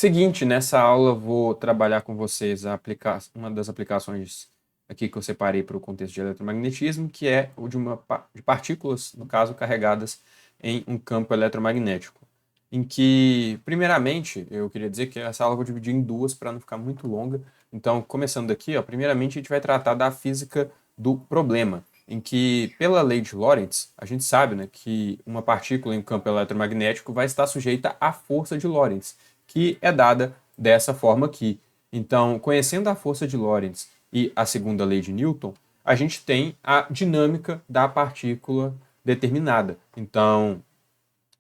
Seguinte, nessa aula eu vou trabalhar com vocês uma das aplicações aqui que eu separei para o contexto de eletromagnetismo, que é o de partículas, no caso, carregadas em um campo eletromagnético. Em que, primeiramente, eu queria dizer que essa aula eu vou dividir em duas para não ficar muito longa. Então, começando aqui, ó, primeiramente a gente vai tratar da física do problema, em que, pela lei de Lorentz, a gente sabe, né, que uma partícula em um campo eletromagnético vai estar sujeita à força de Lorentz, que é dada dessa forma aqui. Então, conhecendo a força de Lorentz e a segunda lei de Newton, a gente tem a dinâmica da partícula determinada. Então,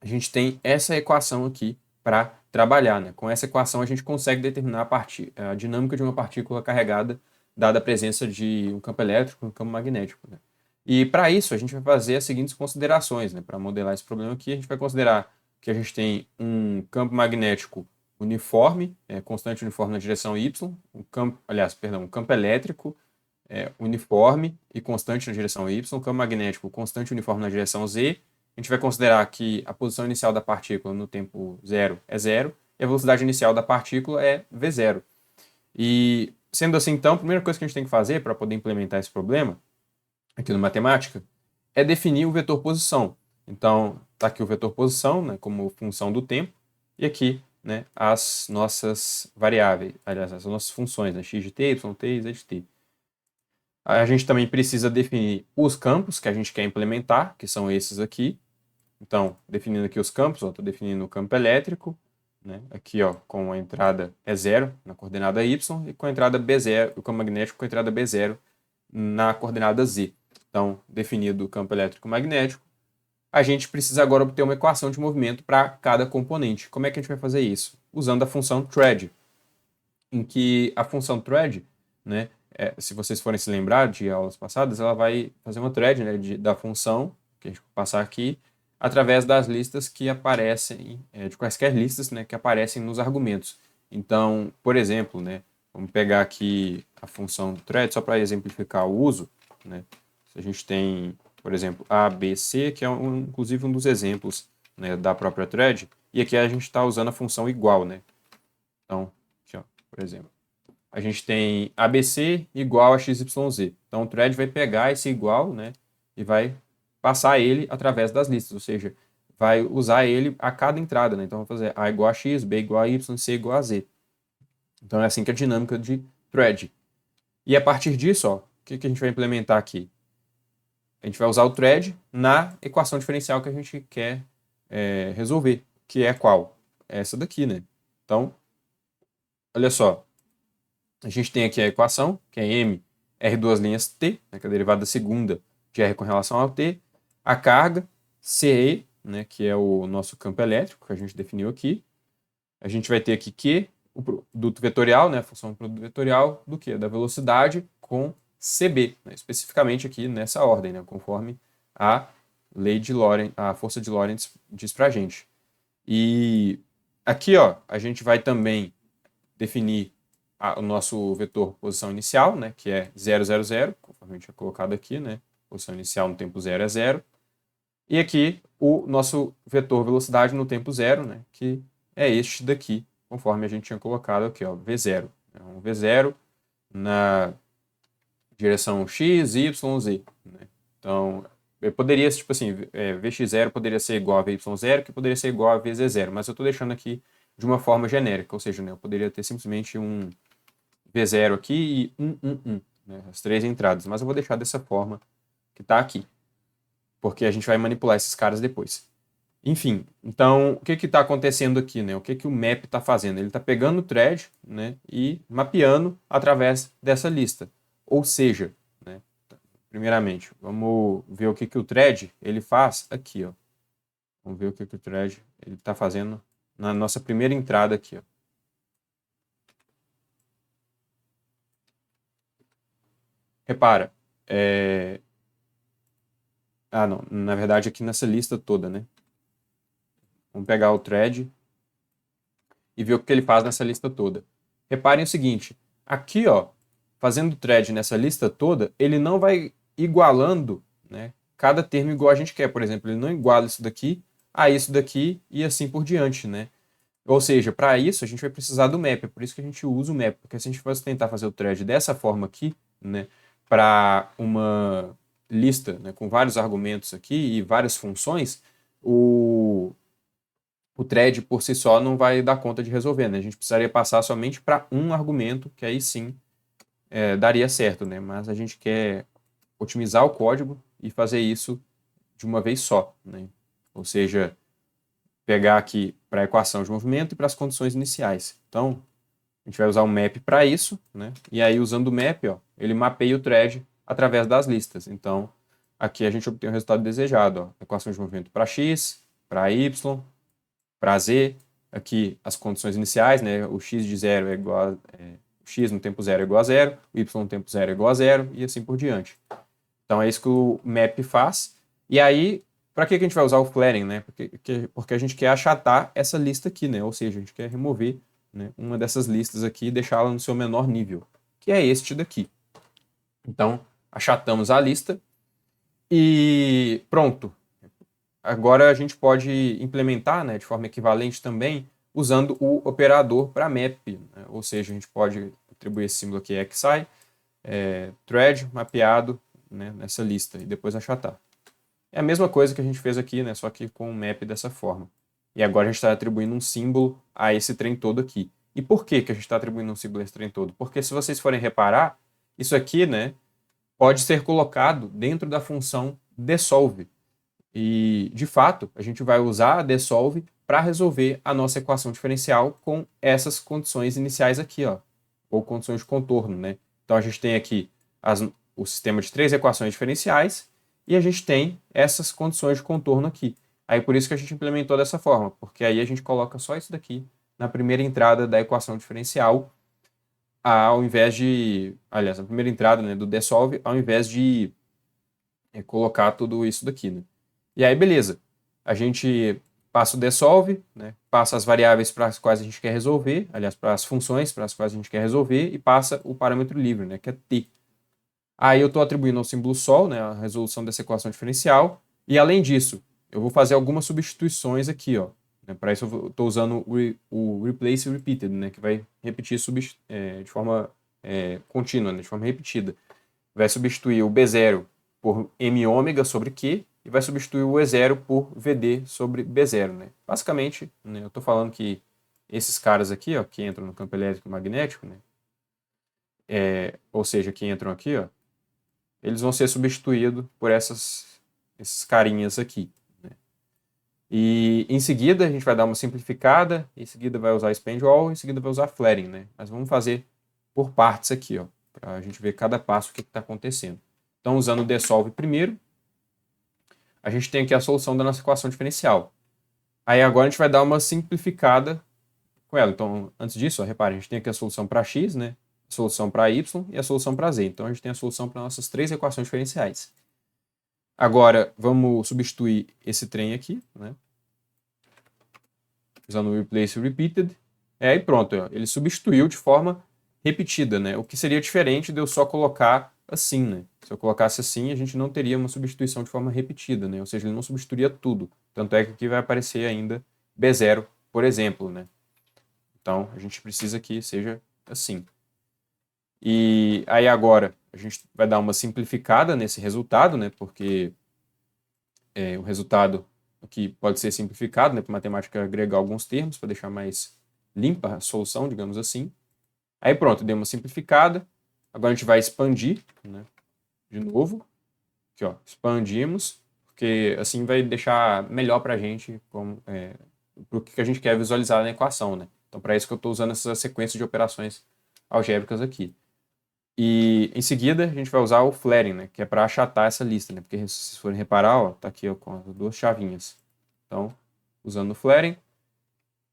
a gente tem essa equação aqui para trabalhar, né? Com essa equação, a gente consegue determinar a dinâmica de uma partícula carregada, dada a presença de um campo elétrico e um campo magnético, né? E para isso, a gente vai fazer as seguintes considerações, né? Para modelar esse problema aqui, a gente vai considerar que a gente tem um campo magnético uniforme, constante uniforme na direção y, um campo elétrico uniforme e constante na direção y, campo magnético constante e uniforme na direção z. A gente vai considerar que a posição inicial da partícula no tempo zero é zero e a velocidade inicial da partícula é v0. E sendo assim, então, a primeira coisa que a gente tem que fazer para poder implementar esse problema aqui no matemática é definir o vetor posição. Então, está aqui o vetor posição, né, como função do tempo, e aqui, né, as nossas variáveis, aliás, as nossas funções, né, x de t, y de t e z de t. A gente também precisa definir os campos que a gente quer implementar, que são esses aqui. Então, definindo aqui os campos, estou definindo o campo elétrico, né, aqui ó, com a entrada é zero na coordenada y e com a entrada B0, o campo magnético com a entrada B0 na coordenada z. Então, definido o campo elétrico magnético, a gente precisa agora obter uma equação de movimento para cada componente. Como é que a gente vai fazer isso? Usando a função thread, em que a função thread, né, se vocês forem se lembrar de aulas passadas, ela vai fazer uma thread, né, da função, que a gente vai passar aqui, através das listas que aparecem, de quaisquer listas, né, que aparecem nos argumentos. Então, por exemplo, né, vamos pegar aqui a função thread, só para exemplificar o uso, né, se a gente tem, por exemplo, A, B, C, que é inclusive um dos exemplos, né, da própria thread, e aqui a gente está usando a função igual, né. Então, aqui, ó, por exemplo, a gente tem ABC igual a XYZ. Então, o thread vai pegar esse igual, né, e vai passar ele através das listas, ou seja, vai usar ele a cada entrada, né? Então, vou fazer A igual a X, B igual a Y, C igual a Z. Então, é assim que é a dinâmica de thread. E a partir disso, ó, o que a gente vai implementar aqui? A gente vai usar o thread na equação diferencial que a gente quer resolver, que é qual? Essa daqui, né? Então, olha só, a gente tem aqui a equação, que é m r duas linhas t, né, que é a derivada segunda de r com relação ao t, a carga CE, né, que é o nosso campo elétrico, que a gente definiu aqui. A gente vai ter aqui Q, o produto vetorial, né, a função do produto vetorial, do que? Da velocidade com CB, né, especificamente aqui nessa ordem, né, conforme a lei de Lorentz, a força de Lorentz diz pra gente. E aqui, ó, a gente vai também definir o nosso vetor posição inicial, né, que é 0, 0, 0, conforme a gente tinha colocado aqui, né, posição inicial no tempo 0 é 0. E aqui o nosso vetor velocidade no tempo 0, né, que é este daqui, conforme a gente tinha colocado aqui, ó, V0. Um V0 na direção x, y, z. Né? Então, eu poderia, tipo assim, Vx0 poderia ser igual a Vy0, que poderia ser igual a Vz0, mas eu estou deixando aqui de uma forma genérica, ou seja, né, eu poderia ter simplesmente um V0 aqui e 1, né, as três entradas, mas eu vou deixar dessa forma que está aqui, porque a gente vai manipular esses caras depois. Enfim, então, o que está acontecendo aqui, né? O que o map está fazendo? Ele está pegando o thread, né, e mapeando através dessa lista. Ou seja, né, primeiramente, vamos ver o que o thread ele faz aqui, ó. Vamos ver o que o thread ele está fazendo na nossa primeira entrada aqui, ó. Repara, não, na verdade aqui nessa lista toda, né? Vamos pegar o thread e ver o que ele faz nessa lista toda. Reparem o seguinte, aqui, ó, fazendo thread nessa lista toda, ele não vai igualando, né, cada termo igual a gente quer. Por exemplo, ele não iguala isso daqui a isso daqui e assim por diante, né? Ou seja, para isso a gente vai precisar do map, é por isso que a gente usa o map, porque se a gente fosse tentar fazer o thread dessa forma aqui, né, para uma lista, né, com vários argumentos aqui e várias funções, o thread por si só não vai dar conta de resolver, né? A gente precisaria passar somente para um argumento, que aí sim daria certo, né? Mas a gente quer otimizar o código e fazer isso de uma vez só, né? Ou seja, pegar aqui para a equação de movimento e para as condições iniciais. Então, a gente vai usar um map para isso, né? E aí, usando o map, ó, ele mapeia o thread através das listas. Então, aqui a gente obtém o resultado desejado, ó, equação de movimento para x, para y, para z, aqui as condições iniciais, né? O x de zero é igual a, o x no tempo zero é igual a zero, o y no tempo zero é igual a zero e assim por diante. Então é isso que o map faz. E aí, para que a gente vai usar o flaring, né? Porque a gente quer achatar essa lista aqui, né? Ou seja, a gente quer remover, né, uma dessas listas aqui e deixá-la no seu menor nível, que é este daqui. Então, achatamos a lista e pronto. Agora a gente pode implementar, né, de forma equivalente também, usando o operador para map, né? Ou seja, a gente pode atribuir esse símbolo aqui xi, thread mapeado, né, nessa lista e depois achatar. É a mesma coisa que a gente fez aqui, né, só que com o map dessa forma. E agora a gente está atribuindo um símbolo a esse trem todo aqui. E por que que a gente está atribuindo um símbolo a esse trem todo? Porque se vocês forem reparar, isso aqui, né, pode ser colocado dentro da função desolve. E, de fato, a gente vai usar a desolve para resolver a nossa equação diferencial com essas condições iniciais aqui, ó, ou condições de contorno, né? Então a gente tem aqui o sistema de 3 equações diferenciais e a gente tem essas condições de contorno aqui. Aí por isso que a gente implementou dessa forma, porque aí a gente coloca só isso daqui na primeira entrada da equação diferencial, ao invés de, aliás, na primeira entrada, né, do desolve, ao invés de colocar tudo isso daqui, né? E aí, beleza. A gente passa o desolve, né? Passa as variáveis para as quais a gente quer resolver, aliás, para as funções para as quais a gente quer resolver, e passa o parâmetro livre, né? Que é t. Aí eu estou atribuindo ao símbolo sol, né? A resolução dessa equação diferencial. E além disso, eu vou fazer algumas substituições aqui, ó. Né? Para isso eu estou usando o replace repeated, né? Que vai repetir de forma contínua, né? De forma repetida. Vai substituir o B0 por m ômega sobre Q e vai substituir o E0 por VD sobre B0, né? Basicamente, né, eu estou falando que esses caras aqui, ó, que entram no campo elétrico e magnético, né, ou seja, que entram aqui, ó, eles vão ser substituídos por esses carinhas aqui, né? E em seguida a gente vai dar uma simplificada, em seguida vai usar spend all, em seguida vai usar flaring, né? Mas vamos fazer por partes aqui, ó, para a gente ver cada passo o que está acontecendo. Então, usando o desolve primeiro, a gente tem aqui a solução da nossa equação diferencial. Aí agora a gente vai dar uma simplificada com ela. Então, antes disso, ó, repare, a gente tem aqui a solução para x, né? A solução para y e a solução para z. Então, a gente tem a solução para nossas 3 equações diferenciais. Agora, vamos substituir esse trem aqui, né? Usando o replace repeated. E pronto, ó, ele substituiu de forma repetida, né? O que seria diferente de eu só colocar assim, né? Se eu colocasse assim, a gente não teria uma substituição de forma repetida, né? Ou seja, ele não substituiria tudo. Tanto é que aqui vai aparecer ainda B0, por exemplo, né? Então, a gente precisa que seja assim. E aí agora, a gente vai dar uma simplificada nesse resultado, né? Porque o resultado aqui pode ser simplificado, né? Para a matemática agregar alguns termos, para deixar mais limpa a solução, digamos assim. Aí pronto, deu uma simplificada. Agora a gente vai expandir, né? De novo. Aqui, ó, expandimos, porque assim vai deixar melhor para a gente o que a gente quer visualizar na equação, né? Então, para isso que eu estou usando essa sequência de operações algébricas aqui. E em seguida, a gente vai usar o flaring, né? Que é para achatar essa lista, né? Porque se vocês forem reparar, ó, tá aqui ó, com as duas chavinhas. Então, usando o flaring,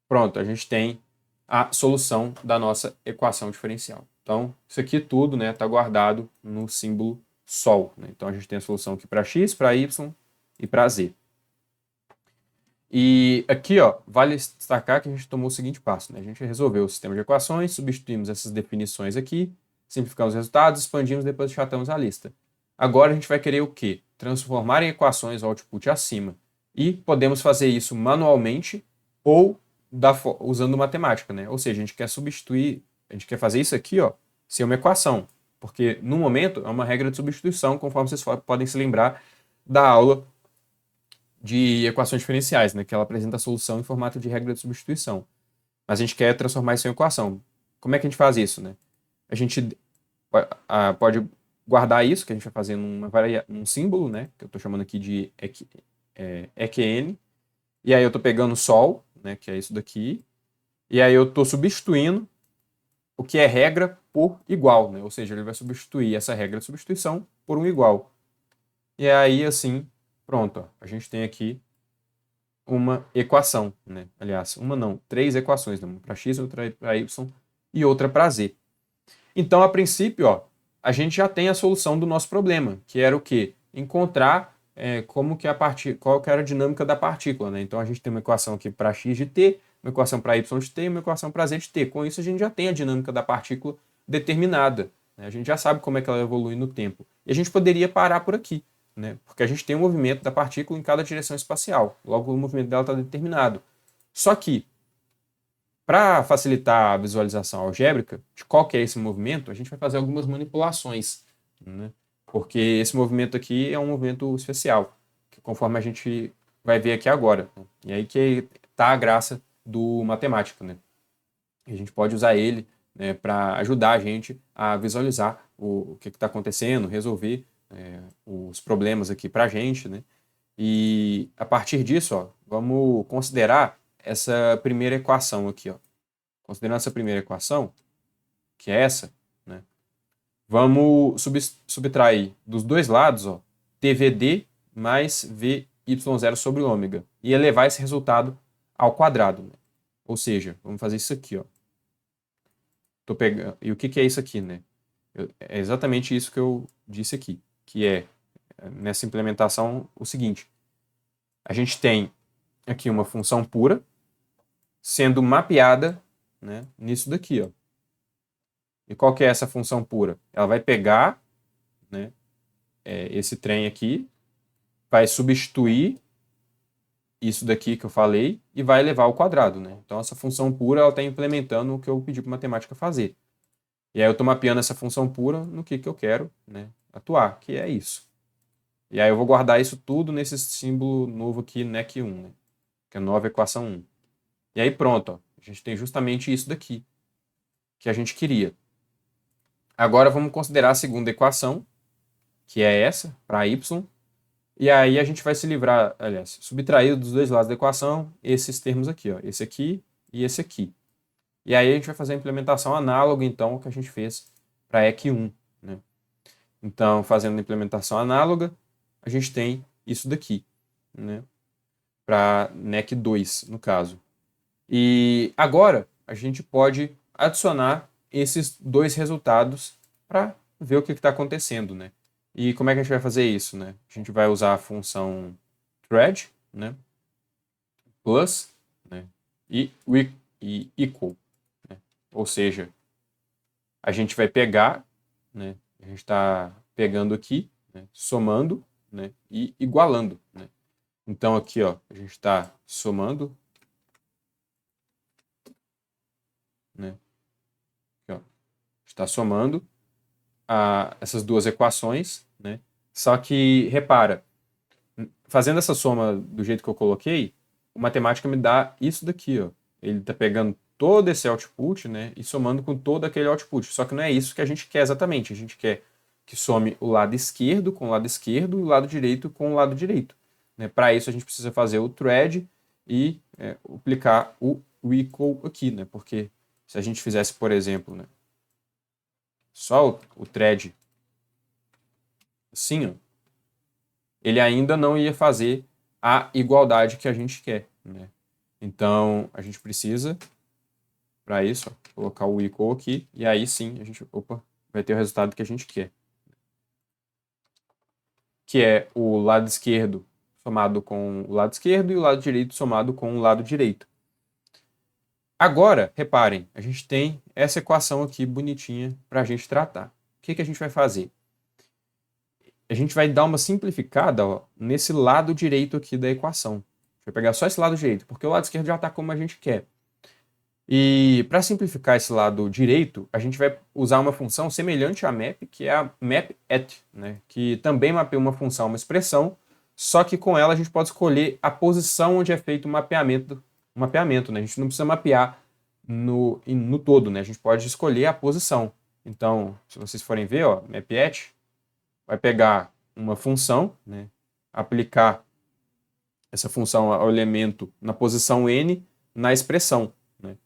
pronto, a gente tem a solução da nossa equação diferencial. Então, isso aqui tudo, né, está guardado no símbolo Sol, né? Então, a gente tem a solução aqui para x, para y e para z. E aqui, ó, vale destacar que a gente tomou o seguinte passo, né? A gente resolveu o sistema de equações, substituímos essas definições aqui, simplificamos os resultados, expandimos, depois achatamos a lista. Agora a gente vai querer o quê? Transformar em equações o output acima. E podemos fazer isso manualmente ou usando matemática, né? Ou seja, a gente quer substituir, a gente quer fazer isso aqui, ó, ser uma equação. Porque, no momento, é uma regra de substituição, conforme vocês podem se lembrar da aula de equações diferenciais, né? Que ela apresenta a solução em formato de regra de substituição. Mas a gente quer transformar isso em equação. Como é que a gente faz isso, né? A gente pode guardar isso, que a gente vai fazer num símbolo, né? Que eu estou chamando aqui de EQN. E aí eu estou pegando o Sol, né? Que é isso daqui. E aí eu estou substituindo o que é regra por igual, né? Ou seja, ele vai substituir essa regra de substituição por um igual. E aí, assim, pronto. Ó, a gente tem aqui uma equação, né? Aliás, uma não, 3 equações, né? Uma para x, outra para y e outra para z. Então, a princípio, ó, a gente já tem a solução do nosso problema, que era o quê? Encontrar como que qual que era a dinâmica da partícula, né? Então, a gente tem uma equação aqui para x de t, uma equação para y de t e uma equação para z de t. Com isso, a gente já tem a dinâmica da partícula determinada, né? A gente já sabe como é que ela evolui no tempo. E a gente poderia parar por aqui, né? Porque a gente tem o movimento da partícula em cada direção espacial. Logo, o movimento dela está determinado. Só que, para facilitar a visualização algébrica de qual que é esse movimento, a gente vai fazer algumas manipulações, né? Porque esse movimento aqui é um movimento especial, que conforme a gente vai ver aqui agora, né? E aí que está a graça do matemático, né? A gente pode usar ele, né, para ajudar a gente a visualizar o que está acontecendo, resolver os problemas aqui para a gente, né? E a partir disso, ó, vamos considerar essa primeira equação aqui, ó. Considerando essa primeira equação, que é essa, né? Vamos subtrair dos dois lados, ó, TVD mais VY0 sobre ômega e elevar esse resultado ao quadrado, né? Ou seja, vamos fazer isso aqui, ó. Tô pegando. E o que é isso aqui, né? É exatamente isso que eu disse aqui, que é nessa implementação o seguinte: a gente tem aqui uma função pura sendo mapeada, né, nisso daqui, ó. E qual que é essa função pura? Ela vai pegar, né, esse trem aqui, vai substituir isso daqui que eu falei e vai elevar ao quadrado, né? Então essa função pura ela está implementando o que eu pedi para a matemática fazer. E aí eu estou mapeando essa função pura no que eu quero, né, atuar, que é isso. E aí eu vou guardar isso tudo nesse símbolo novo aqui, NEC1, né, que é nova equação 1. E aí pronto, ó, a gente tem justamente isso daqui que a gente queria. Agora vamos considerar a segunda equação, que é essa, para y. E aí a gente vai se livrar, aliás, subtrair dos dois lados da equação esses termos aqui, ó, esse aqui e esse aqui. E aí a gente vai fazer a implementação análoga, então, ao que a gente fez para EC1, né? Então, fazendo a implementação análoga, a gente tem isso daqui, né? Para NEC2, no caso. E agora a gente pode adicionar esses dois resultados para ver o que está acontecendo, né? E como é que a gente vai fazer isso, né? A gente vai usar a função thread, né? Plus, né? E equal, né? Ou seja, a gente vai pegar, né? A gente está pegando aqui, né, somando, né, e igualando, né? Então aqui, ó, a gente está somando, né? Aqui, ó, está somando essas duas equações, né? Só que, repara, fazendo essa soma do jeito que eu coloquei, o matemática me dá isso daqui, ó. Ele está pegando todo esse output, né, e somando com todo aquele output. Só que não é isso que a gente quer exatamente. A gente quer que some o lado esquerdo com o lado esquerdo e o lado direito com o lado direito, né? Para isso a gente precisa fazer o thread e aplicar o equal aqui, né? Porque se a gente fizesse, por exemplo, né, só o thread assim, ó, ele ainda não ia fazer a igualdade que a gente quer, né? Então, a gente precisa, para isso, ó, colocar o equal aqui, e aí sim, a gente vai ter o resultado que a gente quer. Que é o lado esquerdo somado com o lado esquerdo e o lado direito somado com o lado direito. Agora, reparem, a gente tem essa equação aqui bonitinha para a gente tratar. O que a gente vai fazer? A gente vai dar uma simplificada, ó, nesse lado direito aqui da equação. A gente vai pegar só esse lado direito, porque o lado esquerdo já está como a gente quer. E para simplificar esse lado direito, a gente vai usar uma função semelhante à map, que é a map_at, né? Que também mapeia uma função, uma expressão, só que com ela a gente pode escolher a posição onde é feito o mapeamento, né? A gente não precisa mapear no todo, né? A gente pode escolher a posição. Então, se vocês forem ver, ó, map_at vai pegar uma função, né? Aplicar essa função ao elemento na posição n na expressão, né?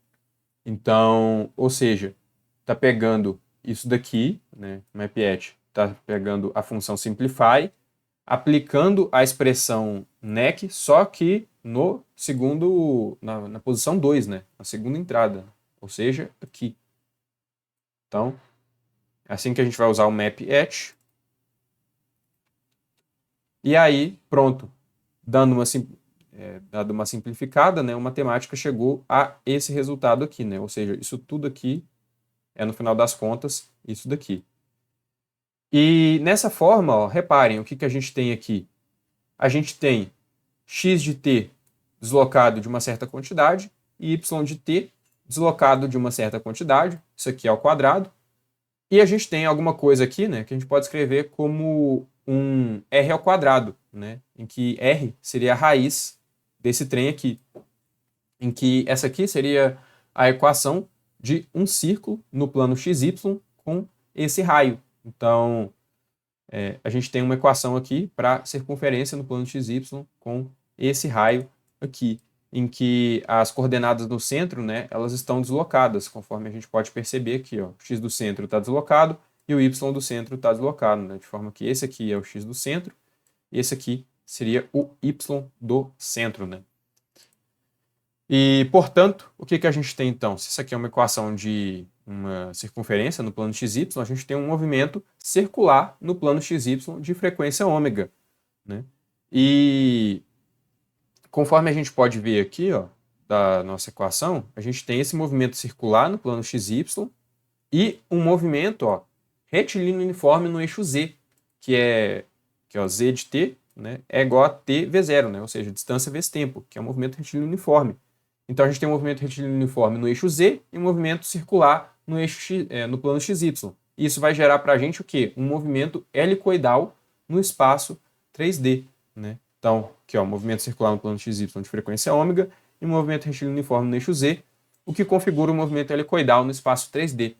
Então, ou seja, está pegando isso daqui, né? map_at está pegando a função simplify, aplicando a expressão nec, só que no segundo, na posição 2, né? Na segunda entrada, ou seja, aqui. Então, é assim que a gente vai usar o map_at. E aí, pronto, dando uma simplificada, né? O matemática chegou a esse resultado aqui, né? Ou seja, isso tudo aqui é, no final das contas, isso daqui. E nessa forma, ó, reparem, o que a gente tem aqui? A gente tem x de t deslocado de uma certa quantidade e y de t deslocado de uma certa quantidade, isso aqui é ao quadrado. E a gente tem alguma coisa aqui, né, que a gente pode escrever como um r ao quadrado, né, em que r seria a raiz desse trem aqui, em que essa aqui seria a equação de um círculo no plano xy com esse raio. Então, a gente tem uma equação aqui para circunferência no plano xy com esse raio aqui, em que as coordenadas no centro, né, elas estão deslocadas, conforme a gente pode perceber aqui, ó, o x do centro está deslocado e o y do centro está deslocado, né, de forma que esse aqui é o x do centro e esse aqui seria o y do centro, né. E, portanto, o que a gente tem então? Se isso aqui é uma equação de uma circunferência no plano xy, a gente tem um movimento circular no plano xy de frequência ômega, né? E conforme a gente pode ver aqui, ó, da nossa equação, a gente tem esse movimento circular no plano xy e um movimento, ó, retilíneo uniforme no eixo z, que é o z de t, né, é igual a t vezes 0, né? Ou seja, distância vezes tempo, que é um movimento retilíneo uniforme. Então a gente tem um movimento retilíneo uniforme no eixo z e um movimento circular no eixo no plano xy. E isso vai gerar para a gente o quê? Um movimento helicoidal no espaço 3D, né? Então, aqui ó, movimento circular no plano xy de frequência ômega e um movimento retilíneo uniforme no eixo z, o que configura o movimento helicoidal no espaço 3D.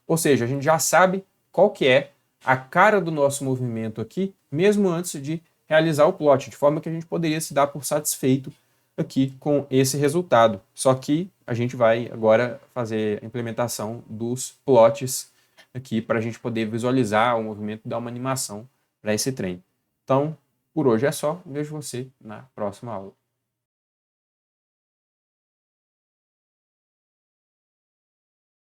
Ou seja, a gente já sabe qual que é a cara do nosso movimento aqui, mesmo antes de realizar o plot, de forma que a gente poderia se dar por satisfeito aqui com esse resultado. Só que a gente vai agora fazer a implementação dos plots aqui para a gente poder visualizar o movimento e dar uma animação para esse trem. Então, por hoje é só. Vejo você na próxima aula.